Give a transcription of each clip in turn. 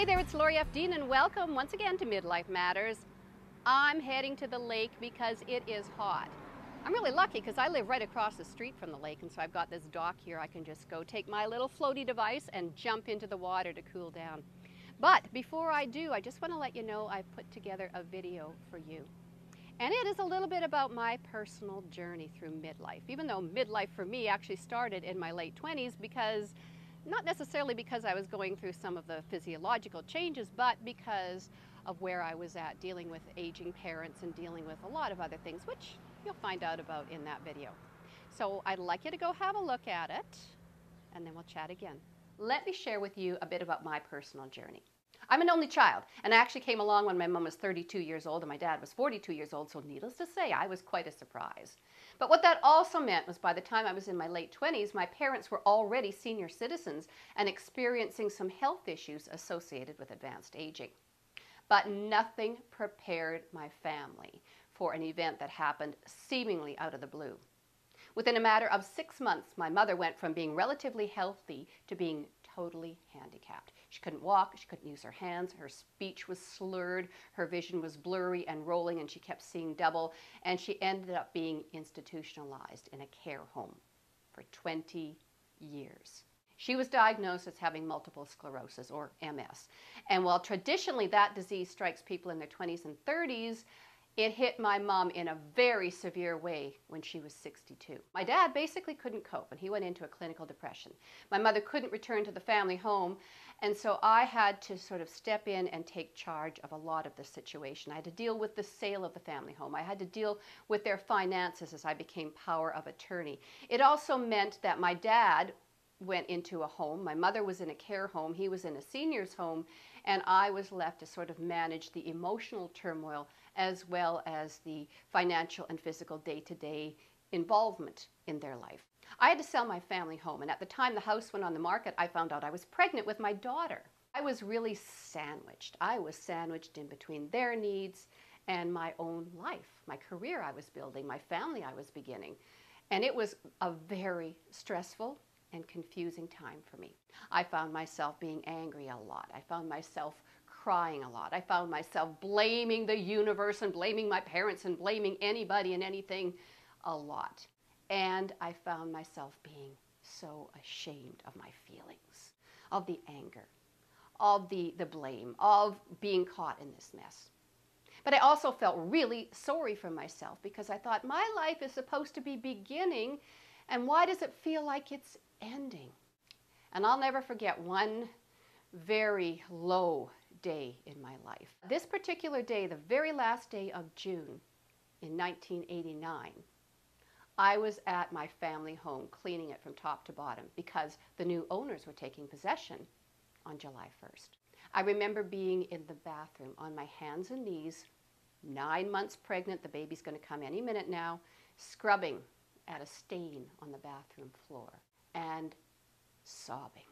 Hey there, it's Lori F. Dean and welcome once again to Midlife Matters. I'm heading to the lake because it is hot. I'm really lucky because I live right across the street from the lake, and so I've got this dock here. I can just go take my little floaty device and jump into the water to cool down. But before I do, I just want to let you know I've put together a video for you. And it is a little bit about my personal journey through midlife, even though midlife for me actually started in my late 20s because not necessarily because I was going through some of the physiological changes, but because of where I was at dealing with aging parents and dealing with a lot of other things, which you'll find out about in that video. So I'd like you to go have a look at it, and then we'll chat again. Let me share with you a bit about my personal journey. I'm an only child, and I actually came along when my mom was 32 years old and my dad was 42 years old, so needless to say, I was quite a surprise. But what that also meant was by the time I was in my late 20s, my parents were already senior citizens and experiencing some health issues associated with advanced aging. But nothing prepared my family for an event that happened seemingly out of the blue. Within a matter of 6 months, my mother went from being relatively healthy to being totally handicapped. She couldn't walk, she couldn't use her hands, her speech was slurred, her vision was blurry and rolling, and she kept seeing double, and she ended up being institutionalized in a care home for 20 years. She was diagnosed as having multiple sclerosis, or MS, and while traditionally that disease strikes people in their 20s and 30s, it hit my mom in a very severe way when she was 62. My dad basically couldn't cope, and he went into a clinical depression. My mother couldn't return to the family home, and so I had to sort of step in and take charge of a lot of the situation. I had to deal with the sale of the family home. I had to deal with their finances as I became power of attorney. It also meant that my dad went into a home. My mother was in a care home. He was in a senior's home, and I was left to sort of manage the emotional turmoil as well as the financial and physical day-to-day involvement in their life. I had to sell my family home, and at the time the house went on the market, I found out I was pregnant with my daughter. I was really sandwiched. I was sandwiched in between their needs and my own life, my career I was building, my family I was beginning. And it was a very stressful and confusing time for me. I found myself being angry a lot. I found myself crying a lot. I found myself blaming the universe and blaming my parents and blaming anybody and anything a lot. And I found myself being so ashamed of my feelings, of the anger, of the blame, of being caught in this mess. But I also felt really sorry for myself because I thought my life is supposed to be beginning, and why does it feel like it's ending? And I'll never forget one very low day in my life. This particular day, the very last day of June in 1989, I was at my family home cleaning it from top to bottom because the new owners were taking possession on July 1st. I remember being in the bathroom on my hands and knees, 9 months pregnant, the baby's going to come any minute now, scrubbing at a stain on the bathroom floor and sobbing.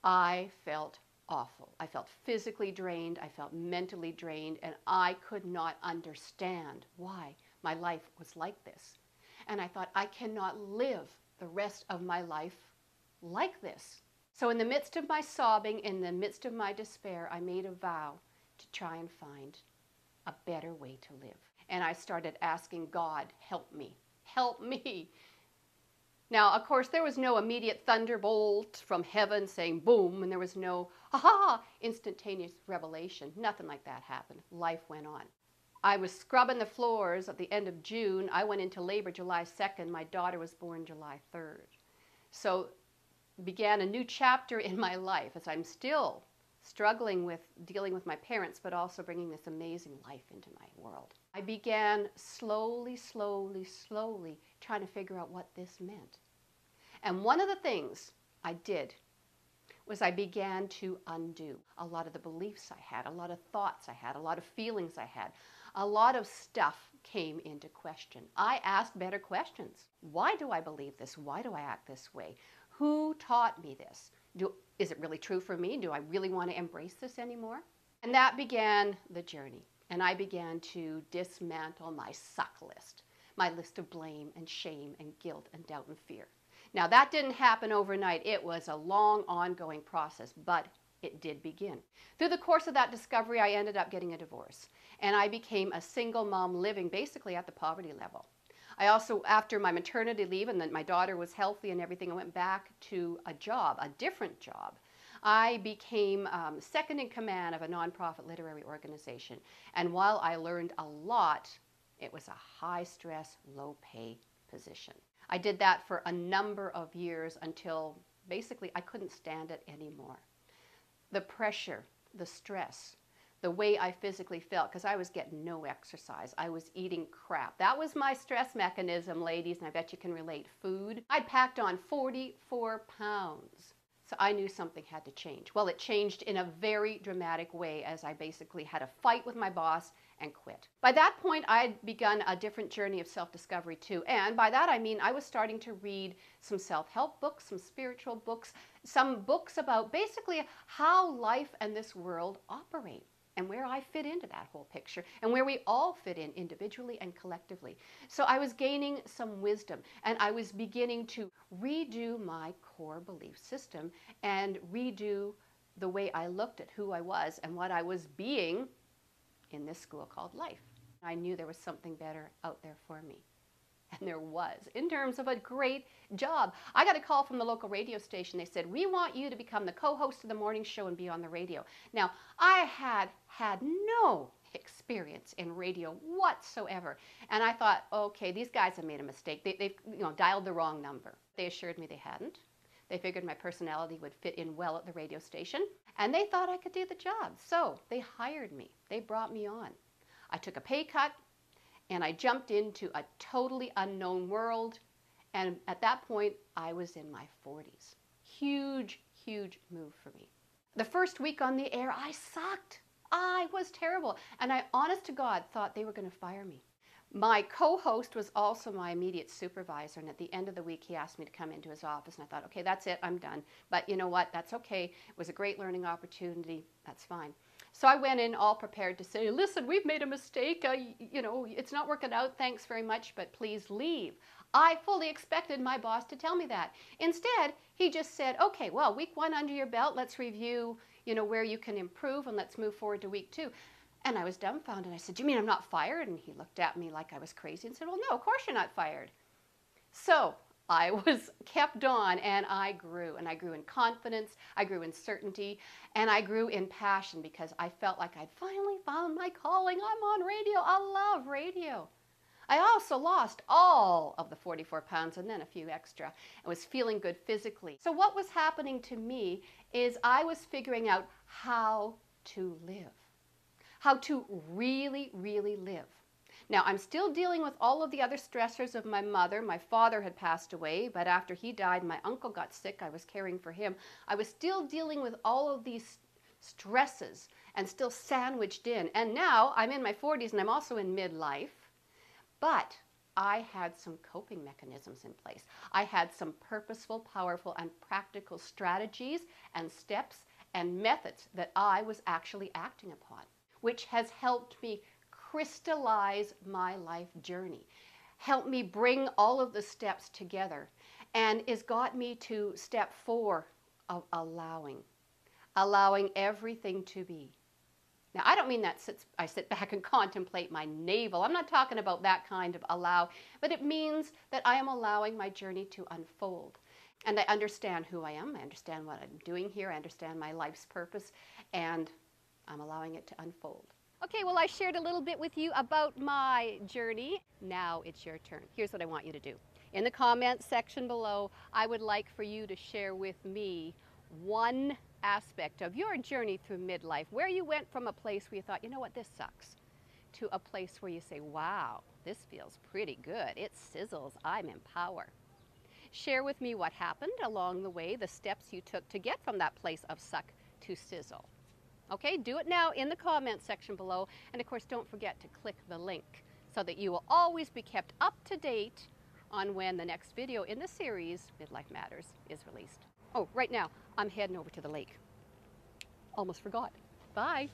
I felt awful. I felt physically drained, I felt mentally drained, and I could not understand why my life was like this. And I thought, I cannot live the rest of my life like this. So in the midst of my sobbing, in the midst of my despair, I made a vow to try and find a better way to live. And I started asking God, help me, help me. Now, of course, there was no immediate thunderbolt from heaven saying boom, and there was no, aha, instantaneous revelation. Nothing like that happened. Life went on. I was scrubbing the floors at the end of June. I went into labor July 2nd. My daughter was born July 3rd. So began a new chapter in my life as I'm still struggling with dealing with my parents, but also bringing this amazing life into my world. I began slowly trying to figure out what this meant. And one of the things I did was I began to undo a lot of the beliefs I had, a lot of thoughts I had, a lot of feelings I had. A lot of stuff came into question. I asked better questions. Why do I believe this? Why do I act this way? Who taught me this? Is it really true for me? Do I really want to embrace this anymore? And that began the journey. And I began to dismantle my suck list, my list of blame and shame and guilt and doubt and fear. Now that didn't happen overnight. It was a long ongoing process, but it did begin. Through the course of that discovery, I ended up getting a divorce, and I became a single mom living basically at the poverty level. I also, after my maternity leave and then my daughter was healthy and everything, I went back to a job, a different job. I became second in command of a nonprofit literary organization. And while I learned a lot, it was a high stress, low pay position. I did that for a number of years until basically I couldn't stand it anymore. The pressure, the stress, the way I physically felt, because I was getting no exercise. I was eating crap. That was my stress mechanism, ladies, and I bet you can relate. Food. I packed on 44 pounds. So I knew something had to change. Well, it changed in a very dramatic way as I basically had a fight with my boss and quit. By that point, I had begun a different journey of self-discovery too. And by that I mean I was starting to read some self-help books, some spiritual books, some books about basically how life and this world operate, and where I fit into that whole picture, and where we all fit in individually and collectively. So I was gaining some wisdom, and I was beginning to redo my core belief system and redo the way I looked at who I was and what I was being in this school called life. I knew there was something better out there for me. And there was, in terms of a great job. I got a call from the local radio station. They said, we want you to become the co-host of the morning show and be on the radio. Now, I had no experience in radio whatsoever. And I thought, okay, these guys have made a mistake. They've dialed the wrong number. They assured me they hadn't. They figured my personality would fit in well at the radio station. And they thought I could do the job. So they hired me. They brought me on. I took a pay cut. And I jumped into a totally unknown world. And at that point, I was in my 40s. Huge, huge move for me. The first week on the air, I sucked. I was terrible. And I, honest to God, thought they were going to fire me. My co-host was also my immediate supervisor. And at the end of the week, he asked me to come into his office. And I thought, okay, that's it. I'm done. But you know what? That's okay. It was a great learning opportunity. That's fine. So I went in all prepared to say, listen, we've made a mistake. It's not working out. Thanks very much, but please leave. I fully expected my boss to tell me that. Instead, he just said, okay, well, week 1 under your belt. Let's review, where you can improve, and let's move forward to week 2. And I was dumbfounded. I said, do you mean I'm not fired? And he looked at me like I was crazy and said, well, no, of course you're not fired. So I was kept on, and I grew in confidence, I grew in certainty, and I grew in passion because I felt like I'd finally found my calling. I'm on radio. I love radio. I also lost all of the 44 pounds and then a few extra and was feeling good physically. So what was happening to me is I was figuring out how to live, how to really, really live. Now, I'm still dealing with all of the other stressors of my mother. My father had passed away, but after he died, my uncle got sick. I was caring for him. I was still dealing with all of these stresses and still sandwiched in. And now I'm in my 40s and I'm also in midlife, but I had some coping mechanisms in place. I had some purposeful, powerful, and practical strategies and steps and methods that I was actually acting upon, which has helped me crystallize my life journey, help me bring all of the steps together, and has got me to step 4 of allowing everything to be. Now, I don't mean that I sit back and contemplate my navel. I'm not talking about that kind of allow, but it means that I am allowing my journey to unfold. And I understand who I am. I understand what I'm doing here. I understand my life's purpose, and I'm allowing it to unfold. Okay, well, I shared a little bit with you about my journey. Now it's your turn. Here's what I want you to do. In the comments section below, I would like for you to share with me one aspect of your journey through midlife, where you went from a place where you thought, you know what, this sucks, to a place where you say, wow, this feels pretty good. It sizzles. I'm in power. Share with me what happened along the way, the steps you took to get from that place of suck to sizzle. Okay, do it now in the comments section below. And of course, don't forget to click the link so that you will always be kept up to date on when the next video in the series, Midlife Matters, is released. Oh, right now, I'm heading over to the lake. Almost forgot. Bye.